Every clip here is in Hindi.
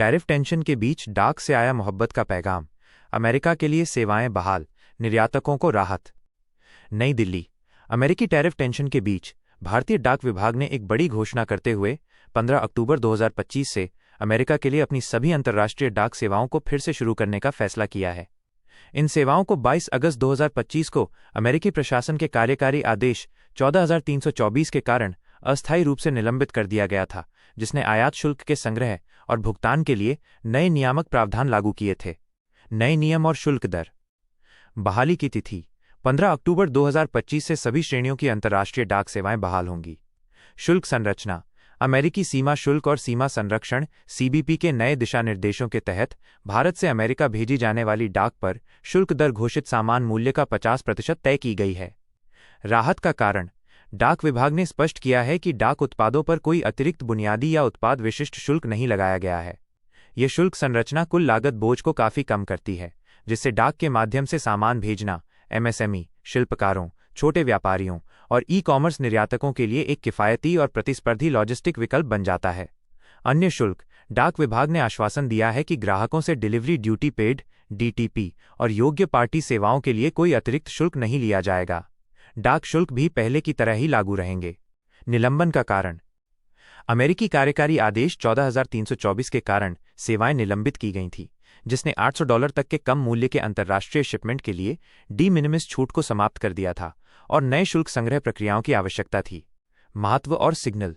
टैरिफ टेंशन के बीच डाक से आया मोहब्बत का पैगाम। अमेरिका के लिए सेवाएं बहाल, निर्यातकों को राहत। नई दिल्ली। अमेरिकी टैरिफ टेंशन के बीच भारतीय डाक विभाग ने एक बड़ी घोषणा करते हुए 15 अक्टूबर 2025 से अमेरिका के लिए अपनी सभी अंतर्राष्ट्रीय डाक सेवाओं को फिर से शुरू करने का फैसला किया है। इन सेवाओं को 22 अगस्त 2025 को अमेरिकी प्रशासन के कार्यकारी आदेश 14324 के कारण अस्थायी रूप से निलंबित कर दिया गया था, जिसने आयात शुल्क के संग्रह और भुगतान के लिए नए नियामक प्रावधान लागू किए थे। नए नियम और शुल्क दर। बहाली की तिथि 15 अक्टूबर 2025 से सभी श्रेणियों की अंतर्राष्ट्रीय डाक सेवाएं बहाल होंगी। शुल्क संरचना। अमेरिकी सीमा शुल्क और सीमा संरक्षण सीबीपी के नए दिशा निर्देशों के तहत भारत से अमेरिका भेजी जाने वाली डाक पर शुल्क दर घोषित सामान मूल्य का 50% तय की गई है। राहत का कारण। डाक विभाग ने स्पष्ट किया है कि डाक उत्पादों पर कोई अतिरिक्त बुनियादी या उत्पाद विशिष्ट शुल्क नहीं लगाया गया है। यह शुल्क संरचना कुल लागत बोझ को काफी कम करती है, जिससे डाक के माध्यम से सामान भेजना एमएसएमई, शिल्पकारों, छोटे व्यापारियों और ई-कॉमर्स निर्यातकों के लिए एक किफायती और प्रतिस्पर्धी लॉजिस्टिक विकल्प बन जाता है। अन्य शुल्क। डाक विभाग ने आश्वासन दिया है कि ग्राहकों से डिलीवरी ड्यूटी पेड डीटीपी और योग्य पार्टी सेवाओं के लिए कोई अतिरिक्त शुल्क नहीं लिया जाएगा। डाक शुल्क भी पहले की तरह ही लागू रहेंगे। निलंबन का कारण। अमेरिकी कार्यकारी आदेश 14324 के कारण सेवाएं निलंबित की गई थीं, जिसने $800 तक के कम मूल्य के अंतर्राष्ट्रीय शिपमेंट के लिए डी मिनिमिस छूट को समाप्त कर दिया था और नए शुल्क संग्रह प्रक्रियाओं की आवश्यकता थी। महत्व और सिग्नल।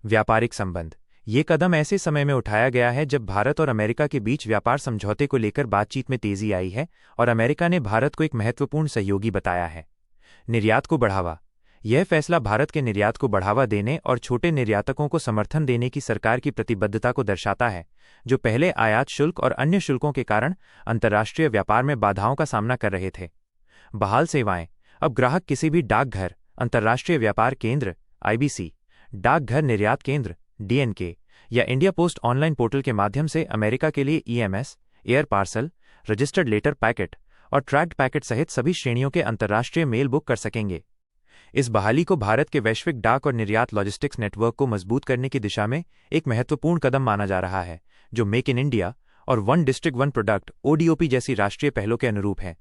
व्यापारिक संबंध। ये कदम ऐसे समय में उठाया गया है जब भारत और अमेरिका के बीच व्यापार समझौते को लेकर बातचीत में तेजी आई है और अमेरिका ने भारत को एक महत्वपूर्ण सहयोगी बताया है। निर्यात को बढ़ावा। यह फैसला भारत के निर्यात को बढ़ावा देने और छोटे निर्यातकों को समर्थन देने की सरकार की प्रतिबद्धता को दर्शाता है, जो पहले आयात शुल्क और अन्य शुल्कों के कारण अंतर्राष्ट्रीय व्यापार में बाधाओं का सामना कर रहे थे। बहाल सेवाएं। अब ग्राहक किसी भी डाकघर, अंतर्राष्ट्रीय व्यापार केंद्र आईबीसी, डाकघर निर्यात केंद्र डीएनके या इंडिया पोस्ट ऑनलाइन पोर्टल के माध्यम से अमेरिका के लिए EMS, air parcel, registered letter packet और ट्रैक्ड पैकेट सहित सभी श्रेणियों के अंतर्राष्ट्रीय मेल बुक कर सकेंगे। इस बहाली को भारत के वैश्विक डाक और निर्यात लॉजिस्टिक्स नेटवर्क को मजबूत करने की दिशा में एक महत्वपूर्ण कदम माना जा रहा है, जो मेक इन इंडिया और one district one product ODOP जैसी राष्ट्रीय पहलों के अनुरूप है।